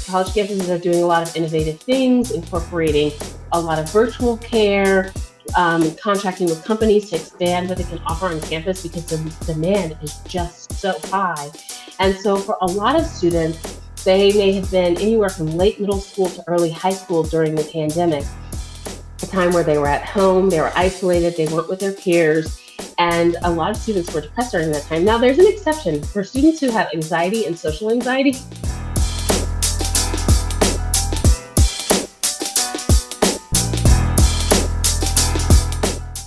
college campuses are doing a lot of innovative things, incorporating a lot of virtual care, contracting with companies to expand what they can offer on campus because the demand is just so high. And so for a lot of students, they may have been anywhere from late middle school to early high school during the pandemic, a time where they were at home, they were isolated, they weren't with their peers, and a lot of students were depressed during that time. Now, there's an exception for students who have anxiety and social anxiety.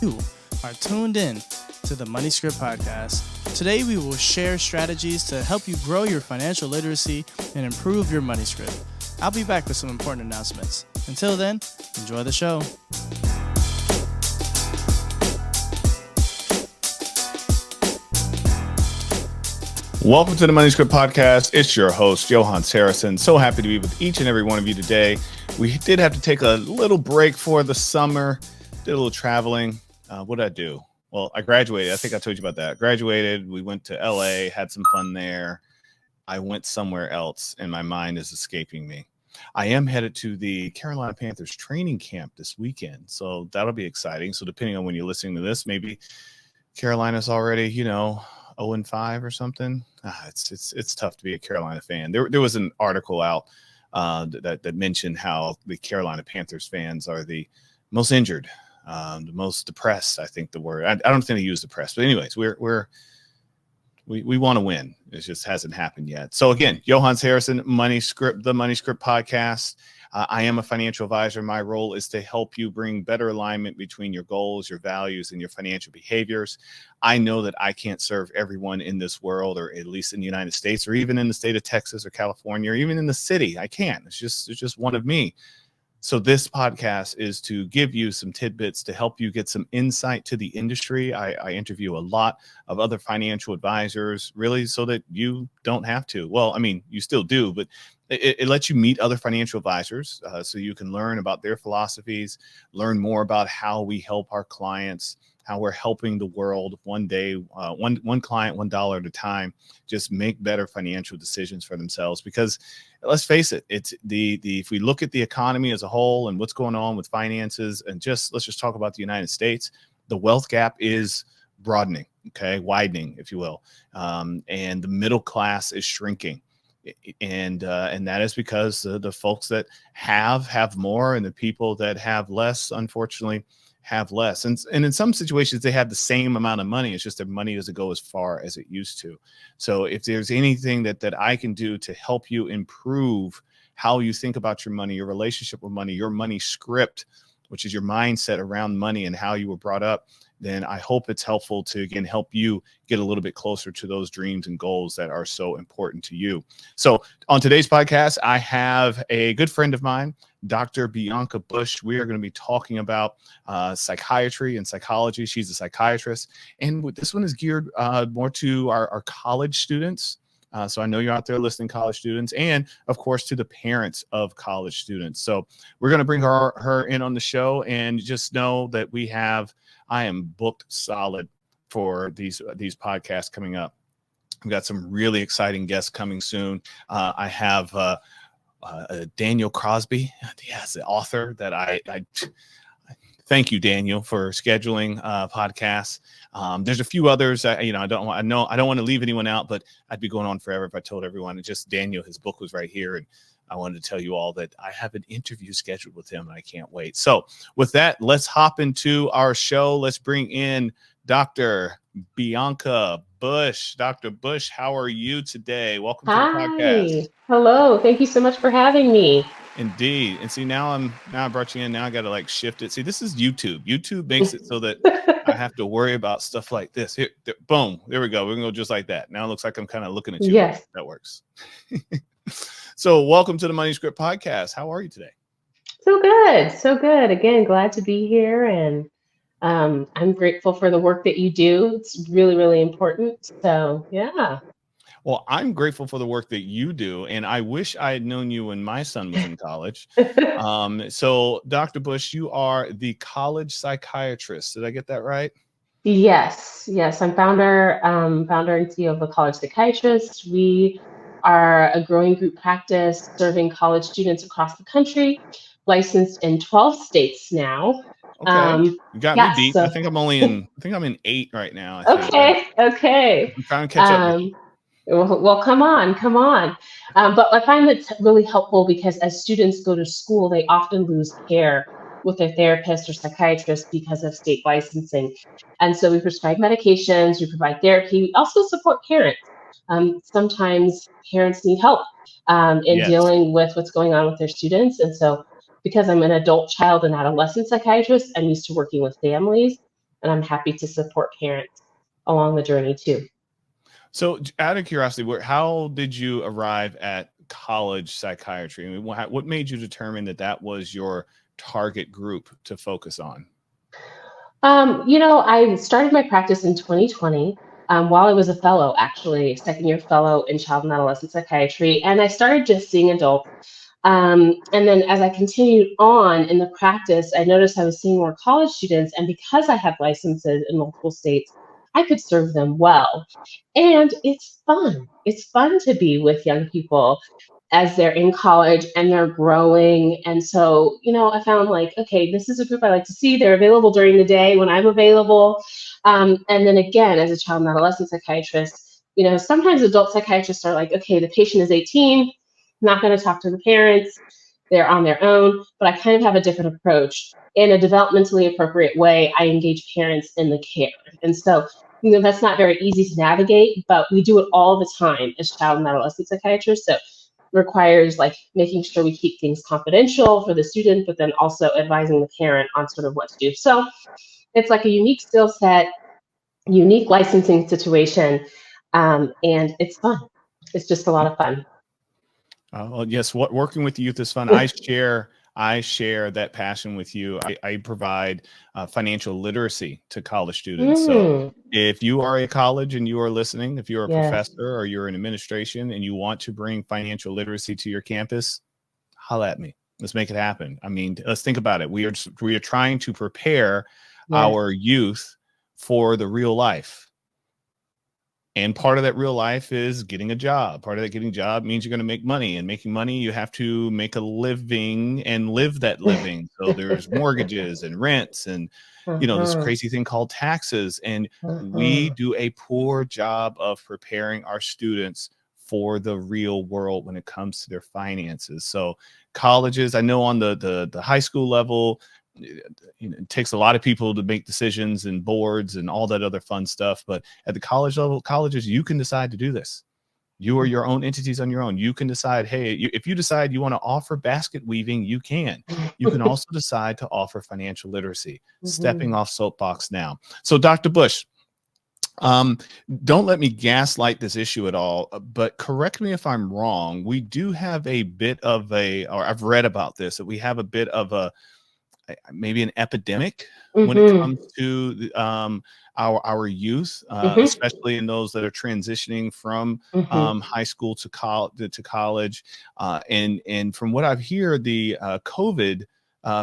You are tuned in to the Money Script Podcast. Today, we will share strategies to help you grow your financial literacy and improve your money script. I'll be back with some important announcements. Until then, enjoy the show. Welcome to the Money Script Podcast. It's your host, Johan Harrison. So happy to be with each and every one of you today. We did have to take a little break for the summer, did a little traveling. What did I do? Well, I graduated. I think I told you about that. Graduated. We went to LA, had some fun there. I went somewhere else and my mind is escaping me. I am headed to the Carolina Panthers training camp this weekend. So that'll be exciting. So depending on when you're listening to this, maybe Carolina's already, 0-5 or something. It's tough to be a Carolina fan. There was an article out that mentioned how the Carolina Panthers fans are the most injured, the most depressed. I think the word. I don't think they use depressed, but anyways, we want to win. It just hasn't happened yet. So again, Johan Harrison, the Money Script Podcast. I am a financial advisor. My role is to help you bring better alignment between your goals, your values, and your financial behaviors. I know that I can't serve everyone in this world, or at least in the United States, or even in the state of Texas or California, or even in the city. I can't. It's just one of me. So this podcast is to give you some tidbits to help you get some insight to the industry. I interview a lot of other financial advisors, really, so that you don't have to. Well, I mean, you still do, but it lets you meet other financial advisors so you can learn about their philosophies, learn more about how we help our clients, how we're helping the world one day, one client, $1 at a time, just make better financial decisions for themselves. Because let's face it, it's if we look at the economy as a whole and what's going on with finances, and let's just talk about the United States, the wealth gap is broadening, widening, if you will, and the middle class is shrinking. And that is because the folks that have more, and the people that have less, unfortunately, have less. And in some situations, they have the same amount of money. It's just their money doesn't go as far as it used to. So if there's anything that I can do to help you improve how you think about your money, your relationship with money, your money script, which is your mindset around money and how you were brought up, then I hope it's helpful to, again, help you get a little bit closer to those dreams and goals that are so important to you. So on today's podcast, I have a good friend of mine, Dr. Bianca Busch. We are going to be talking about psychiatry and psychology. She's a psychiatrist. And this one is geared more to our college students. So I know you're out there listening, college students, and of course to the parents of college students. So we're going to bring her in on the show, and just know that I am booked solid for these podcasts coming up. We've got some really exciting guests coming soon. I have Daniel Crosby. Yes, the author that I thank you, Daniel, for scheduling podcasts. There's a few others. I don't want to leave anyone out, but I'd be going on forever if I told everyone. And just Daniel, his book was right here, and I wanted to tell you all that I have an interview scheduled with him, and I can't wait. So with that, let's hop into our show. Let's bring in Dr. Bianca Busch. Dr. Busch, how are you today? Welcome to the podcast. Hello. Thank you so much for having me. Indeed. And see, now I brought you in. Now I got to shift it. See, this is YouTube. YouTube makes it so that I have to worry about stuff like this. Here, boom. There we go. We're going to go just like that. Now it looks like I'm kind of looking at you. Yes. That works. So welcome to the Money Script Podcast. How are you today? So good. So good. Again, glad to be here. And I'm grateful for the work that you do. It's really, really important. So, yeah. Well, I'm grateful for the work that you do, and I wish I had known you when my son was in college. So, Dr. Busch, you are the college psychiatrist. Did I get that right? Yes. I'm founder and CEO of the College Psychiatrist. We are a growing group practice serving college students across the country, licensed in 12 states now. Okay. You got me Yeah, beat. so I think I'm in 8 right now, I think. okay. I'm trying to catch up. Well, come on, come on. But I find that's really helpful because as students go to school, they often lose care with their therapist or psychiatrist because of state licensing. And so we prescribe medications, we provide therapy, we also support parents. Sometimes parents need help in Yes. dealing with what's going on with their students. And so because I'm an adult child and adolescent psychiatrist, I'm used to working with families, and I'm happy to support parents along the journey too. So out of curiosity, how did you arrive at college psychiatry? I mean, what made you determine that was your target group to focus on? I started my practice in 2020 while I was a fellow, actually, second year fellow in child and adolescent psychiatry. And I started just seeing adults. And then as I continued on in the practice, I noticed I was seeing more college students. And because I have licenses in multiple states, I could serve them well. And it's fun. It's fun to be with young people as they're in college and they're growing. And so, I found like, okay, this is a group I like to see. They're available during the day when I'm available. And then again, as a child and adolescent psychiatrist, sometimes adult psychiatrists are like, okay, the patient is 18, not going to talk to the parents. They're on their own. But I kind of have a different approach. In a developmentally appropriate way, I engage parents in the care. And so, that's not very easy to navigate, but we do it all the time as child and adolescent psychiatrists. So requires like making sure we keep things confidential for the student, but then also advising the parent on sort of what to do. So it's like a unique skill set, unique licensing situation, and it's fun. It's just a lot of fun. Well, yes, working with youth is fun. I share that passion with you. I provide financial literacy to college students. So if you are a college and you are listening, if you're a professor or you're in administration and you want to bring financial literacy to your campus, holla at me. Let's make it happen. I mean, let's think about it. We are trying to prepare our youth for the real life. And part of that real life is getting a job. Part of that getting a job means you're going to make money, and making money, you have to make a living and live that living. So there's mortgages and rents and, this crazy thing called taxes. And we do a poor job of preparing our students for the real world when it comes to their finances. So colleges, I know on the high school level, it takes a lot of people to make decisions and boards and all that other fun stuff. But at the college level, colleges, you can decide to do this. You are your own entities on your own. You can decide, hey, if you decide you want to offer basket weaving, you can. You can also decide to offer financial literacy. Stepping off soapbox now. So Dr. Busch, don't let me gaslight this issue at all, but correct me if I'm wrong. We do have a bit of or I've read about this, that we have a bit of maybe an epidemic when it comes to our youth, especially in those that are transitioning from high school to college. And from what I've heard, the COVID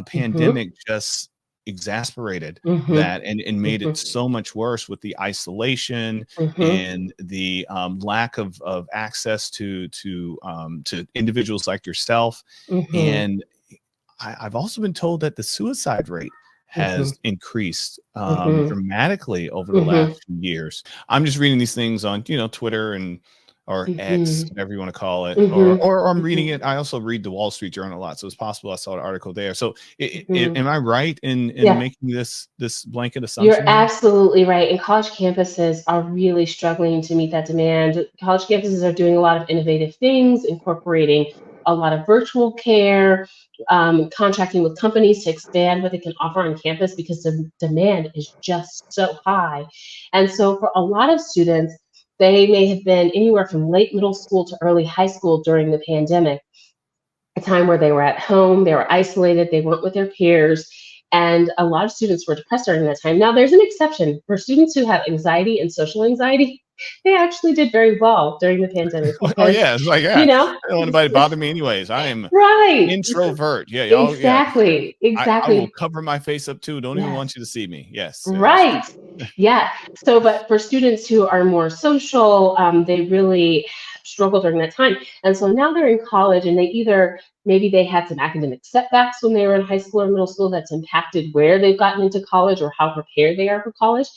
pandemic just exasperated that and made it so much worse with the isolation and the lack of access to individuals like yourself. And I've also been told that the suicide rate has increased dramatically over the last few years. I'm just reading these things on, Twitter or X, whatever you want to call it, or I'm reading it. I also read the Wall Street Journal a lot, so it's possible I saw an article there. So am I right in making this blanket assumption? You're absolutely right. And college campuses are really struggling to meet that demand. College campuses are doing a lot of innovative things, incorporating a lot of virtual care, contracting with companies to expand what they can offer on campus because the demand is just so high. And so for a lot of students, they may have been anywhere from late middle school to early high school during the pandemic, a time where they were at home, they were isolated, they weren't with their peers. And a lot of students were depressed during that time. Now, there's an exception for students who have anxiety and social anxiety. They actually did very well during the pandemic. Because, it's like, I don't want anybody to bother me anyways. I am an introvert. Exactly. I will cover my face up too. Don't even want you to see me. Yes. Right. Yeah. So, but for students who are more social, they really struggle during that time. And so now they're in college and maybe they had some academic setbacks when they were in high school or middle school that's impacted where they've gotten into college or how prepared they are for college.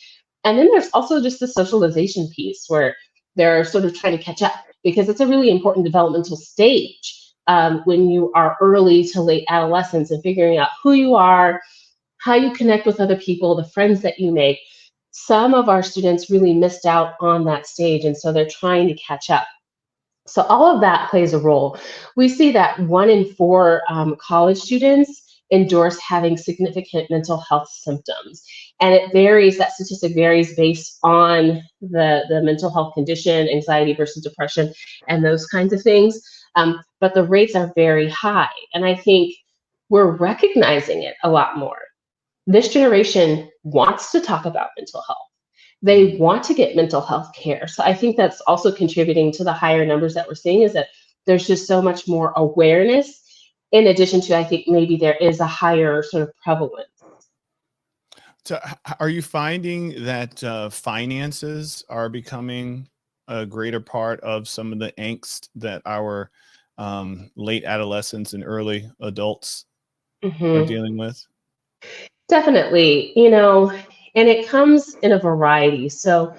And then there's also just the socialization piece where they're sort of trying to catch up because it's a really important developmental stage when you are early to late adolescence and figuring out who you are, how you connect with other people, the friends that you make. Some of our students really missed out on that stage, and so they're trying to catch up. So all of that plays a role. We see that 1 in 4 college students endorse having significant mental health symptoms. And it varies, that statistic varies based on the mental health condition, anxiety versus depression, and those kinds of things. But the rates are very high. And I think we're recognizing it a lot more. This generation wants to talk about mental health. They want to get mental health care. So I think that's also contributing to the higher numbers that we're seeing, is that there's just so much more awareness, in addition to, I think maybe there is a higher sort of prevalence. So are you finding that finances are becoming a greater part of some of the angst that our late adolescents and early adults are dealing with? Definitely, and it comes in a variety. So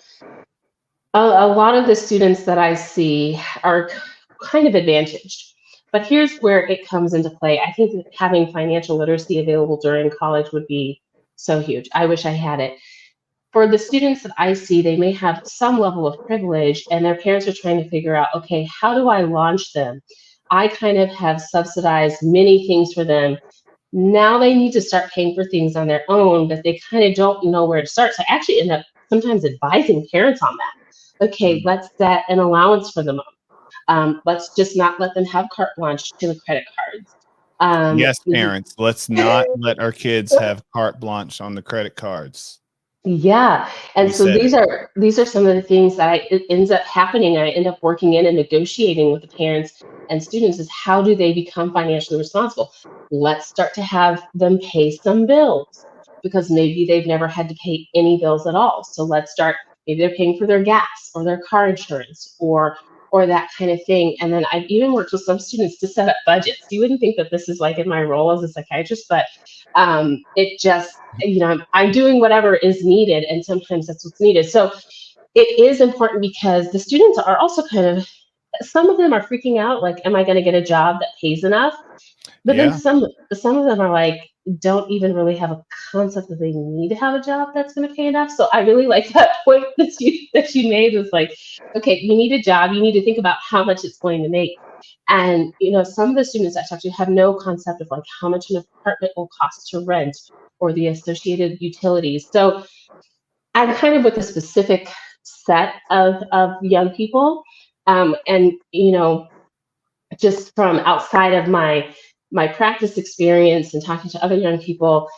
a lot of the students that I see are kind of advantaged. But here's where it comes into play. I think that having financial literacy available during college would be so huge. I wish I had it. For the students that I see, they may have some level of privilege, and their parents are trying to figure out, okay, how do I launch them? I kind of have subsidized many things for them. Now they need to start paying for things on their own, but they kind of don't know where to start. So I actually end up sometimes advising parents on that. Okay, let's set an allowance for them. Let's just not let them have carte blanche to the credit cards. Yes, parents, let's not let our kids have carte blanche on the credit cards. Yeah. And so these are some of the things that it ends up happening. I end up working in and negotiating with the parents and students is, how do they become financially responsible? Let's start to have them pay some bills, because maybe they've never had to pay any bills at all. So let's start, maybe they're paying for their gas or their car insurance or that kind of thing. And then I've even worked with some students to set up budgets. You wouldn't think that this is like in my role as a psychiatrist, but it just, I'm doing whatever is needed, and sometimes that's what's needed. So it is important because the students are also kind of, some of them are freaking out, like, am I going to get a job that pays enough? But then some of them are like, don't even really have a concept that they need to have a job that's going to pay enough. So I really like that point that you made, was like, okay, you need a job, you need to think about how much it's going to make. And some of the students I talk to have no concept of like how much an apartment will cost to rent or the associated utilities. So I'm kind of with a specific set of young people, and just from outside of my practice experience and talking to other young people,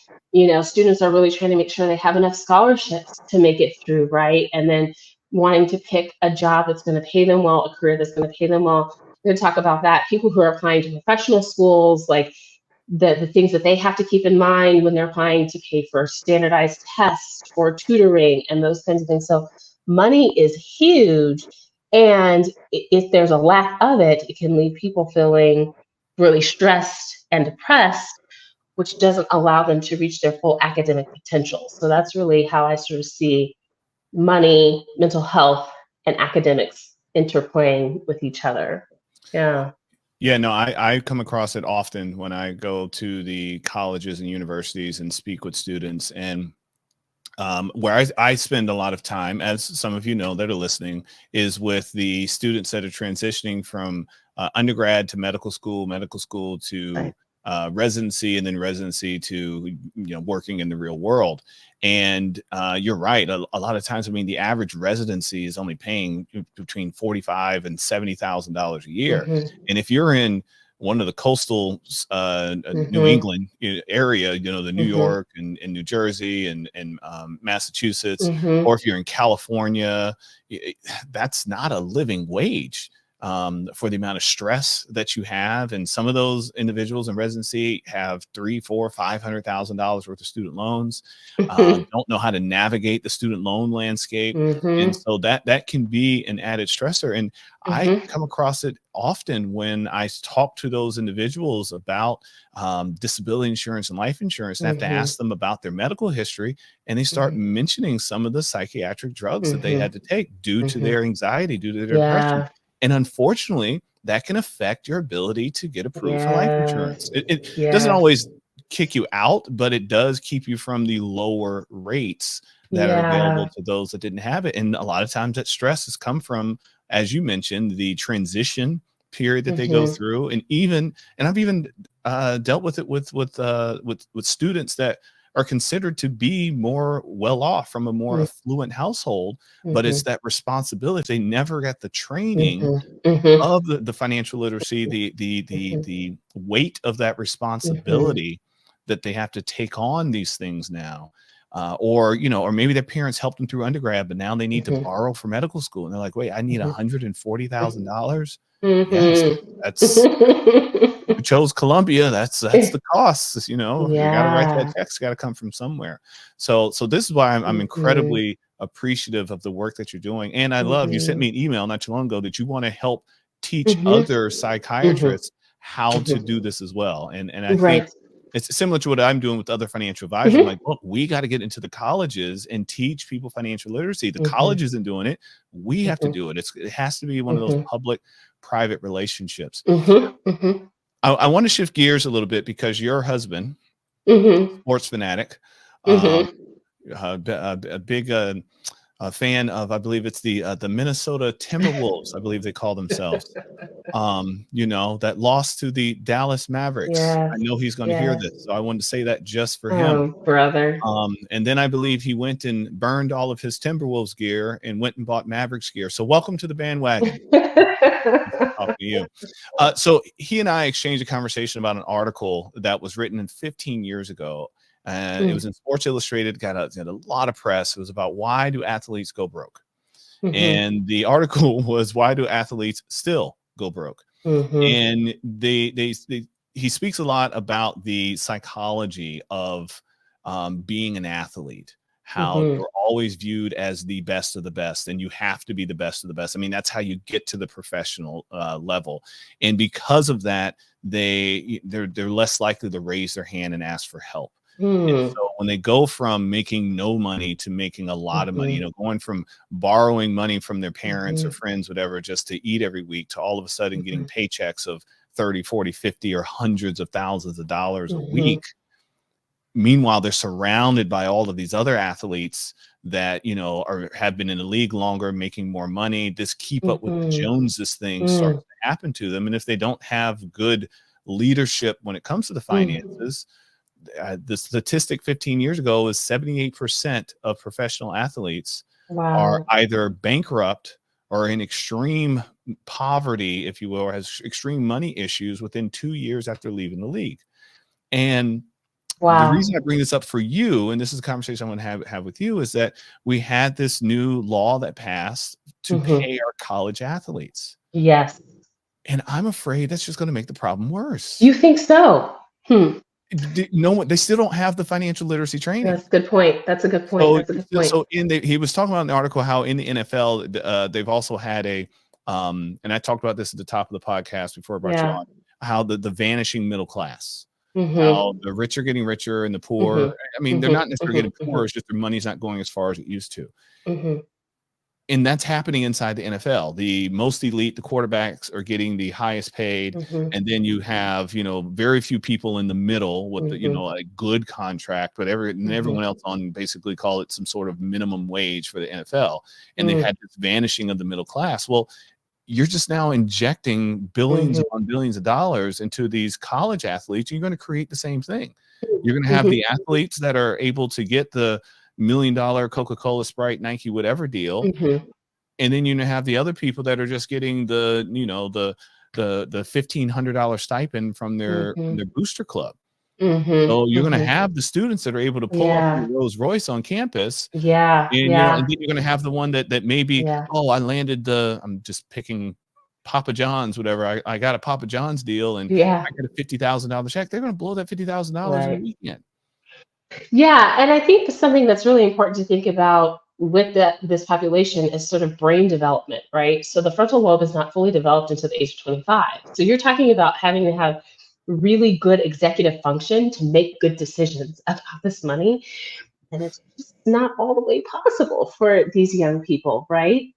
students are really trying to make sure they have enough scholarships to make it through, right? And then wanting to pick a job that's going to pay them well, a career that's going to pay them well. We're going to talk about that. People who are applying to professional schools, like the things that they have to keep in mind when they're applying to pay for standardized tests or tutoring and those kinds of things. So money is huge. And if there's a lack of it, it can leave people feeling really stressed and depressed, which doesn't allow them to reach their full academic potential. So that's really how I sort of see money, mental health, and academics interplaying with each other. Yeah. Yeah, no, I come across it often when I go to the colleges and universities and speak with students, and where I spend a lot of time, as some of you know that are listening, is with the students that are transitioning from undergrad to medical school to residency, and then residency to working in the real world. And you're right. A lot of times, I mean, the average residency is only paying between $45,000 and $70,000 a year. And if you're in one of the coastal New England area, the New York and New Jersey and Massachusetts, or if you're in California, that's not a living wage. for the amount of stress that you have. And some of those individuals in residency have $300,000, $400,000, $500,000 worth of student loans, don't know how to navigate the student loan landscape. And Mhm. so that can be an added stressor. And I Mhm. come across it often when I talk to those individuals about disability insurance and life insurance, and I have to Mhm. ask them about their medical history. And they start Mhm. mentioning some of the psychiatric drugs that they Mhm. had to take due to Mhm. their anxiety, due to their depression. Yeah. And unfortunately, that can affect your ability to get approved for life insurance. Yes. It doesn't Yes. always kick you out, but it does keep you from the lower rates that are available Yeah. to those that didn't have it. And a lot of times that stress has come from, as you mentioned, the transition period that they go Mhm. through. And I've even dealt with it with students that are considered to be more well off from a more Mm. affluent household, but it's Mhm. that responsibility. If they never got the training Mhm. Mhm. of the financial literacy, Mhm. the weight of that Mhm. responsibility that they have to take on these things now. Or or maybe their parents helped them through undergrad, but now they need to Mhm. borrow for medical school, and they're like, "Wait, I need Mhm. $140,000." Yes, Mhm. that's you chose Columbia. That's the cost. You got to write that Yeah. check. It's got to come from somewhere. So this is why I'm Mhm. incredibly appreciative of the work that you're doing, and I love you sent Mhm. me an email not too long ago that you want to help teach Mhm. other Mhm. psychiatrists how to do Mhm. this as well. And I think Right. it's similar to what I'm doing with other financial advisors. I'm Mhm. like, look, we got to get into the colleges and teach people financial literacy. The Mhm. college isn't doing it. We have to Mhm. do it. It has to be one of those Mhm. public private relationships. Mhm. Mhm. I want to shift gears a little bit because your husband, Mhm. sports fanatic, um, Mhm. a big fan of, I believe it's the Minnesota Timberwolves, I believe they call themselves. That lost to the Dallas Mavericks. I Yes. know he's going to hear Yes. this, so I wanted to say that just for him. Oh, brother. And then I believe he went and burned all of his Timberwolves gear and went and bought Mavericks gear. So welcome to the bandwagon. Talk to you. So he and I exchanged a conversation about an article that was written in 15 years ago. And it was Mm. in Sports Illustrated, got a lot of press. It was about why do athletes go broke? Mhm. And the article was why do athletes still go broke? Mhm. And he speaks a lot about the psychology of being an athlete, how Mhm. you're always viewed as the best of the best, and you have to be the best of the best. I mean, that's how you get to the professional level, and because of that, they're less likely to raise their hand and ask for help. And Mm. so when they go from making no money to making a lot of money, Mhm. going from borrowing money from their parents or Mhm. friends, whatever, just to eat every week to all of a sudden getting Mhm. paychecks of 30, 40, 50, or hundreds of thousands of dollars a Mhm. week. Meanwhile, they're surrounded by all of these other athletes that, have been in the league longer, making more money. This keep up with the Mhm. Joneses thing starts Mm. to happen to them. And if they don't have good leadership when it comes to the Mm. finances, the statistic 15 years ago was 78% of professional athletes are Wow. either bankrupt or in extreme poverty, if you will, or has extreme money issues within 2 years after leaving the league. And the Wow. reason I bring this up for you, and this is a conversation I want to have with you, is that we had this new law that passed to Mhm. pay our college athletes. Yes. And I'm afraid that's just going to make the problem worse. You think so? Hmm. No one, they still don't have the financial literacy training. That's a good point. That's a good point. So, That's a good point. he was talking about in the article how in the NFL, they've also had and I talked about this at the top of the podcast before I brought you Yeah. on, how the vanishing middle class, how Mhm. the rich are getting richer and the poor, Mhm. I mean, they're Mhm. not necessarily Mhm. getting poorer, it's just their money's not going as far as it used to. Mhm. And that's happening inside the NFL. The most elite, the quarterbacks are getting the highest paid. Mhm. And then you have, very few people in the middle with Mhm. a good contract, whatever, and Mhm. everyone else on basically call it some sort of minimum wage for the NFL. And they've Mm. had this vanishing of the middle class. Well, you're just now injecting billions Mhm. upon billions of dollars into these college athletes. You're going to create the same thing. You're going to have Mhm. the athletes that are able to get the $1 million Coca-Cola, Sprite, Nike, whatever deal, Mhm. and then you have the other people that are just getting the $1,500 stipend from Mhm. their booster club. Mhm. So you're going to Mhm. have the students that are able to pull up Yeah. your Rolls Royce on campus, Yeah. and Yeah. and then you're going to have the one that maybe, Yeah. oh, I landed the, I'm just picking Papa John's, whatever. I got a Papa John's deal and Yeah. I got a $50,000 check. They're going to blow that $50,000 in a Right. weekend. Yeah, and I think something that's really important to think about with this population is sort of brain development, right? So the frontal lobe is not fully developed until the age of 25. So you're talking about having to have really good executive function to make good decisions about this money, and it's just not all the way possible for these young people, right?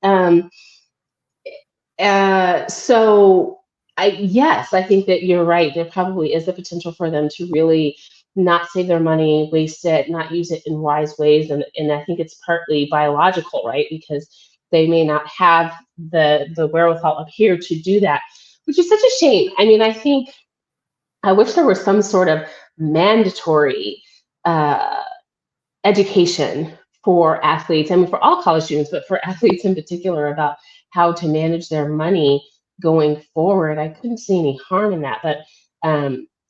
So yes, I think that you're right. There probably is the potential for them to really not save their money, waste it, not use it in wise ways. And I think it's partly biological, right? Because they may not have the wherewithal up here to do that, which is such a shame. I mean, I wish there was some sort of mandatory uh, education for athletes. I mean, for all college students, but for athletes in particular, about how to manage their money going forward. I couldn't see any harm in that. But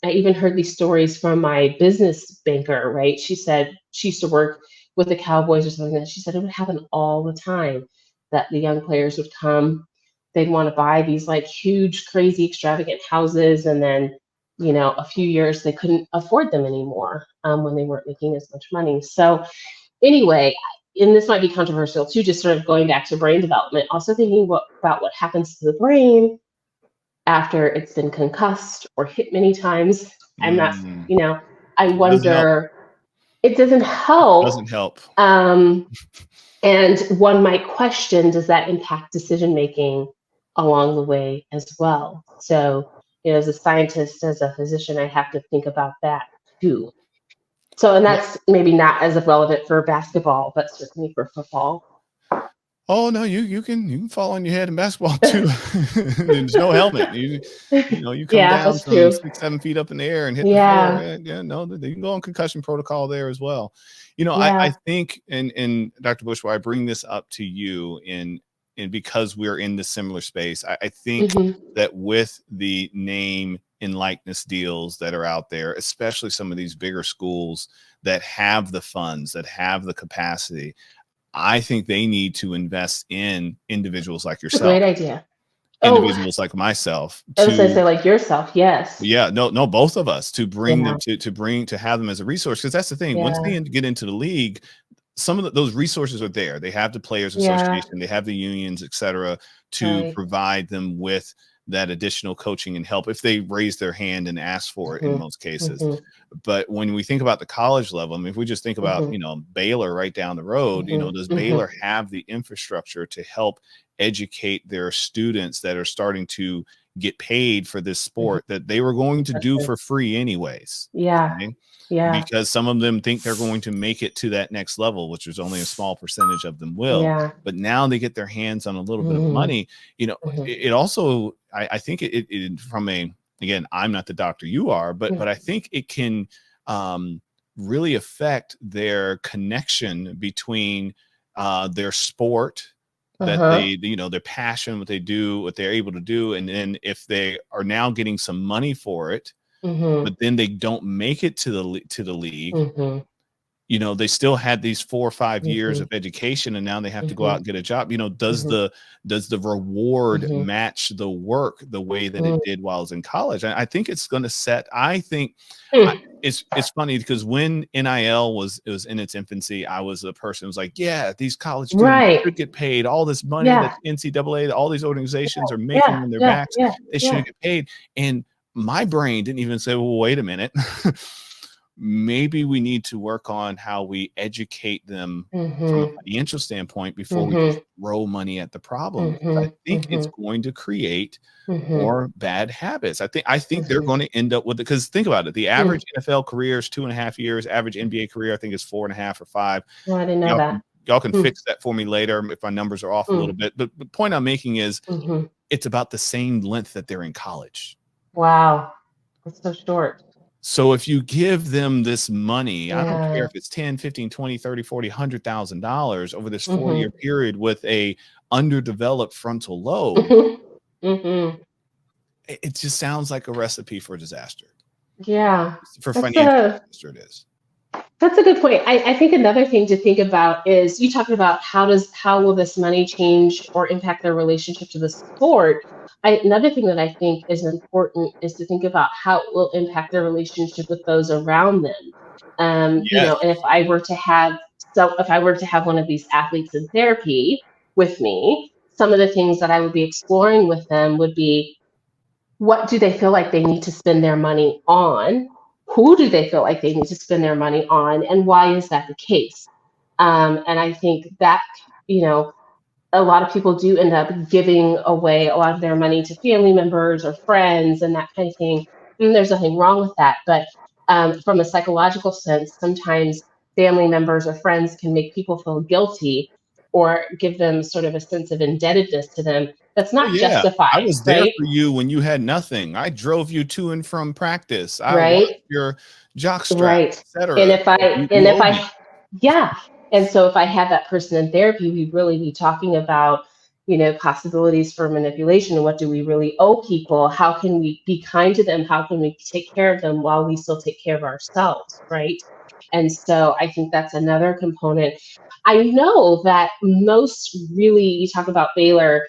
I even heard these stories from my business banker, right? She said she used to work with the Cowboys or something, and she said it would happen all the time that the young players would come. They'd want to buy these like huge, crazy, extravagant houses, and then a few years they couldn't afford them anymore when they weren't making as much money. So anyway, and this might be controversial too, just sort of going back to brain development, also thinking about what happens to the brain after it's been concussed or hit many times. I'm not, Mm. I It doesn't help. wonder, it doesn't It help. doesn't help. And one might question, does that impact decision making along the way as well? So, as a scientist, as a physician, I have to think about that too. So, and that's maybe not as relevant for basketball, but certainly for football. Oh no, you can fall on your head in basketball too. There's no helmet. You come Yeah, down that's from true. 6-7 feet up in the air and hit the floor. Yeah. Yeah, no, you can go on concussion protocol there as well. Yeah. I think, and Dr. Busch, why I bring this up to you in because we're in this similar space, I think that with the name and likeness deals that are out there, especially some of these bigger schools that have the funds, that have the capacity, I think they need to invest in individuals like yourself. Great idea. Individuals like myself. I was going to say like yourself. Yes. Yeah. No, both of us, to bring them to have them as a resource. Because that's the thing. Once they get into the league, some of those resources are there. They have the Players Association, they have the unions, et cetera, to provide them with that additional coaching and help if they raise their hand and ask for it in most cases. But when we think about the college level, I mean, if we just think about, Baylor right down the road, does Baylor have the infrastructure to help educate their students that are starting to get paid for this sport that they were going to do for free anyways? Yeah. Okay? Yeah. Because some of them think they're going to make it to that next level, which is only a small percentage of them will. Yeah. But now they get their hands on a little bit of money. It also, I think it from a, again, I'm not the doctor you are, but I think it can really affect their connection between their sport, that their passion, what they do, what they're able to do. And then if they are now getting some money for it, but then they don't make it to the league, they still had these 4 or 5 years of education, and now they have to go out and get a job. Does the reward match the work the way that it did while I was in college? I think it's going to set. I think it's funny because when NIL was in its infancy, I was a person who was like, yeah, these college students should get paid all this money that NCAA, all these organizations are making on their backs. They should get paid. And my brain didn't even say, well, wait a minute. Maybe we need to work on how we educate them from a financial standpoint before we just throw money at the problem. I think it's going to create more bad habits. I think they're going to end up with it, because think about it. The average NFL career is 2.5 years. Average NBA career, I think, is 4.5 or 5. Well, I didn't know that. Y'all can fix that for me later if my numbers are off a little bit. But the point I'm making is it's about the same length that they're in college. Wow. That's so short. So if you give them this money, I don't care if it's 10, 15, 20, 30, 40, $100,000 over this 4-year period with a underdeveloped frontal lobe, it just sounds like a recipe for disaster. Yeah. For financial disaster, it is. That's a good point. I think another thing to think about is, you talked about how will this money change or impact their relationship to the sport. Another thing that I think is important is to think about how it will impact their relationship with those around them. Yes. And if I were to have one of these athletes in therapy with me, some of the things that I would be exploring with them would be, what do they feel like they need to spend their money on? Who do they feel like they need to spend their money on? And why is that the case? And I think that, you know, a lot of people do end up giving away a lot of their money to family members or friends and that kind of thing. And there's nothing wrong with that. But from a psychological sense, sometimes family members or friends can make people feel guilty or give them sort of a sense of indebtedness to them that's Oh not yeah. I justified, was there right? for you when you had nothing. I drove you to and from practice. I watched Right. your jock strap, Right. And etc. if I, You, and you if owe me. I, yeah. And so if I had that person in therapy, we'd really be talking about, possibilities for manipulation and what do we really owe people? How can we be kind to them? How can we take care of them while we still take care of ourselves? Right. And so I think that's another component. I know that most really, you talk about Baylor,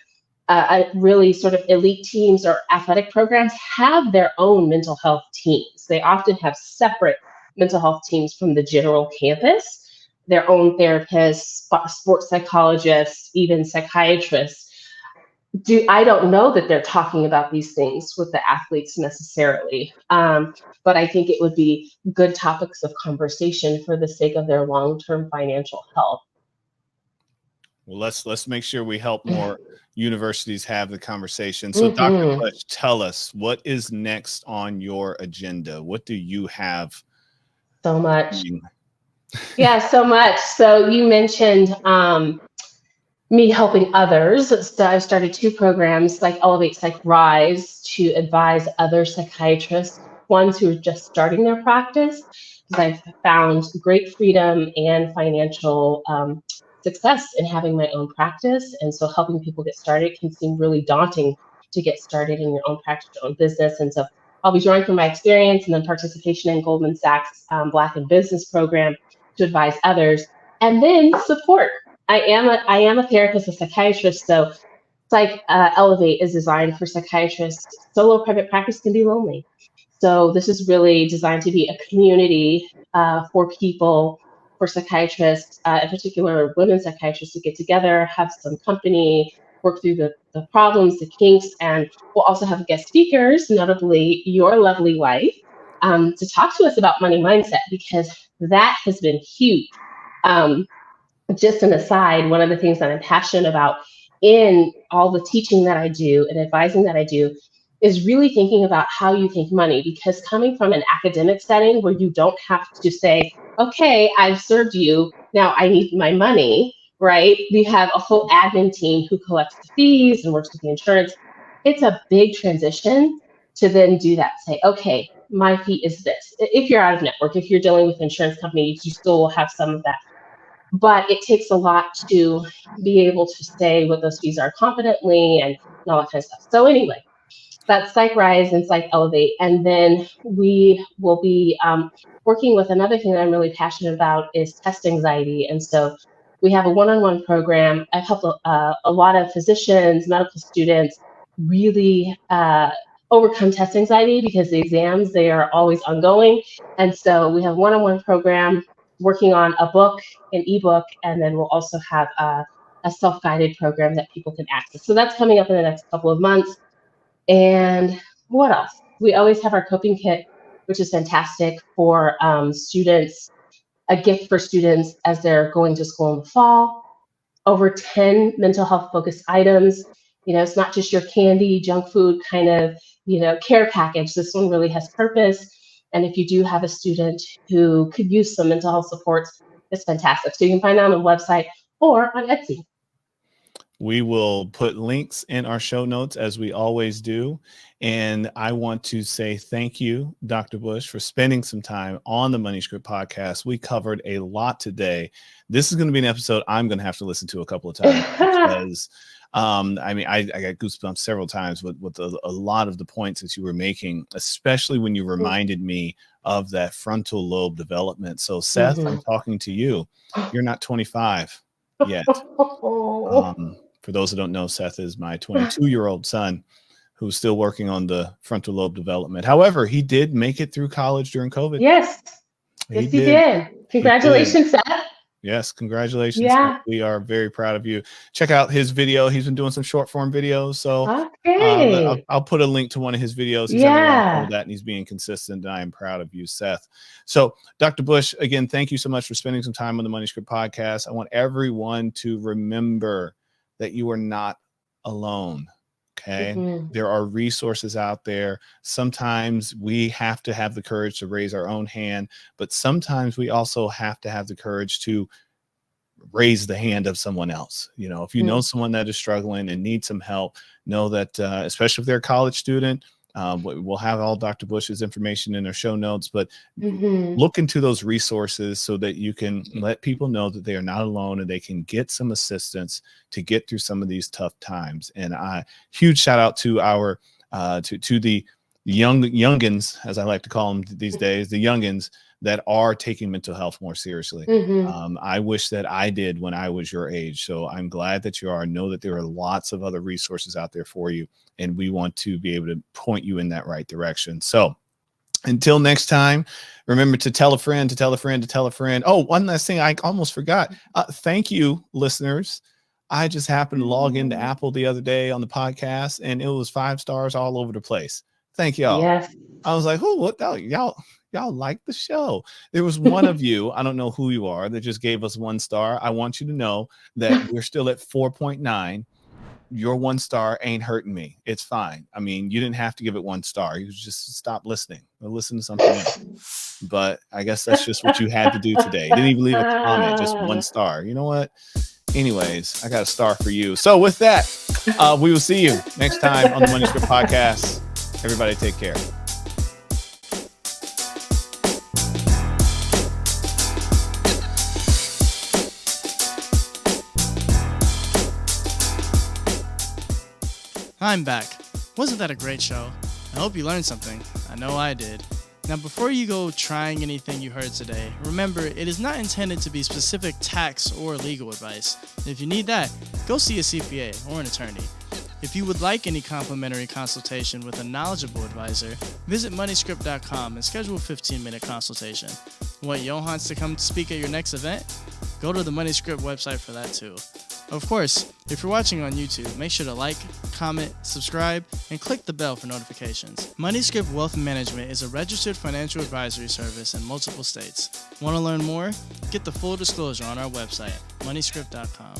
really sort of elite teams or athletic programs have their own mental health teams. They often have separate mental health teams from the general campus, their own therapists, sports psychologists, even psychiatrists. I don't know that they're talking about these things with the athletes necessarily, but I think it would be good topics of conversation for the sake of their long-term financial health. Well, let's make sure we help more universities have the conversation. So, Dr. Hmm. Busch, tell us what is next on your agenda. What do you have? So much. Yeah, so much. So you mentioned me helping others. So I started two programs like Elevate, Psych Rise to advise other psychiatrists, ones who are just starting their practice, because I've found great freedom and financial success in having my own practice. And so helping people get started can seem really daunting to get started in your own practice, your own business. And so I'll be drawing from my experience and then participation in Goldman Sachs Black in Business program to advise others, and then support. I am a therapist, a psychiatrist, so Elevate is designed for psychiatrists. Solo private practice can be lonely, so this is really designed to be a community for people, for psychiatrists, in particular women psychiatrists, to get together, have some company, work through the problems, the kinks, and we'll also have guest speakers, notably your lovely wife, to talk to us about money mindset, because that has been huge. Um, just an aside, one of the things that I'm passionate about in all the teaching that I do and advising that I do is really thinking about how you think money. Because coming from an academic setting where you don't have to say, okay, I've served you, now I need my money, right? We have a whole admin team who collects the fees and works with the insurance. It's a big transition to then do that. Say, okay, my fee is this. If you're out of network, if you're dealing with insurance companies, you still will have some of that, but it takes a lot to be able to say what those fees are confidently and all that kind of stuff. So anyway, that's Psych Rise and Psych Elevate. And then we will be working with another thing that I'm really passionate about is test anxiety. And so we have a one-on-one program. I've helped a lot of physicians, medical students really overcome test anxiety, because the exams, they are always ongoing. And so we have a one-on-one program working on a book, an ebook, and then we'll also have a self-guided program that people can access. So that's coming up in the next couple of months. And what else? We always have our coping kit, which is fantastic for students, a gift for students as they're going to school in the fall. Over 10 mental health focused items. It's not just your candy, junk food kind of, care package. This one really has purpose. And if you do have a student who could use some mental health supports, it's fantastic. So you can find that on the website or on Etsy. We will put links in our show notes, as we always do. And I want to say thank you, Dr. Busch, for spending some time on the Money Script podcast. We covered a lot today. This is going to be an episode I'm going to have to listen to a couple of times because I got goosebumps several times with a lot of the points that you were making, especially when you reminded me of that frontal lobe development. So Seth, I'm talking to you. You're not 25 yet. For those who don't know, Seth is my 22-year-old son. who's still working on the frontal lobe development. However, he did make it through college during COVID. Yes. He Yes, he did. did. He did. Congratulations, Seth. Yes, congratulations. Yeah. We are very proud of you. Check out his video. He's been doing some short form videos. So Okay. I'll put a link to one of his videos. He's done a lot of that, and he's being consistent. And I am proud of you, Seth. So, Dr. Busch, again, thank you so much for spending some time on the Money Script podcast. I want everyone to remember that you are not alone. Okay. Mm-hmm. There are resources out there. Sometimes we have to have the courage to raise our own hand, but sometimes we also have to have the courage to raise the hand of someone else. You know, if you know someone that is struggling and needs some help, know that, especially if they're a college student, we'll have all Dr. Busch's information in our show notes, but look into those resources so that you can let people know that they are not alone and they can get some assistance to get through some of these tough times. And huge shout out to our, to the youngins, as I like to call them these days, the youngins that are taking mental health more seriously. I wish that I did when I was your age. So I'm glad that you are. Know that there are lots of other resources out there for you, and we want to be able to point you in that right direction. So until next time, remember to tell a friend, to tell a friend, to tell a friend. Oh, one last thing I almost forgot. Thank you, listeners. I just happened to log into Apple the other day on the podcast, and it was 5 stars all over the place. Thank y'all. Yes. I was like, what y'all like the show. There was one of you, I don't know who you are, that just gave us 1 star. I want you to know that we're still at 4.9. Your 1 star ain't hurting me. It's fine. I mean, you didn't have to give it 1 star. You just stop listening or listen to something else. But I guess that's just what you had to do today. You didn't even leave a comment, just 1 star. You know what? Anyways, I got a star for you. So with that, we will see you next time on the Money Script podcast. Everybody take care. I'm back. Wasn't that a great show? I hope you learned something. I know I did. Now, before you go trying anything you heard today, remember, it is not intended to be specific tax or legal advice. If you need that, go see a CPA or an attorney. If you would like any complimentary consultation with a knowledgeable advisor, visit moneyscript.com and schedule a 15-minute consultation. Want Johans to come speak at your next event? Go to the Money Script website for that too. Of course, if you're watching on YouTube, make sure to like, comment, subscribe, and click the bell for notifications. Money Script Wealth Management is a registered financial advisory service in multiple states. Want to learn more? Get the full disclosure on our website, moneyscript.com.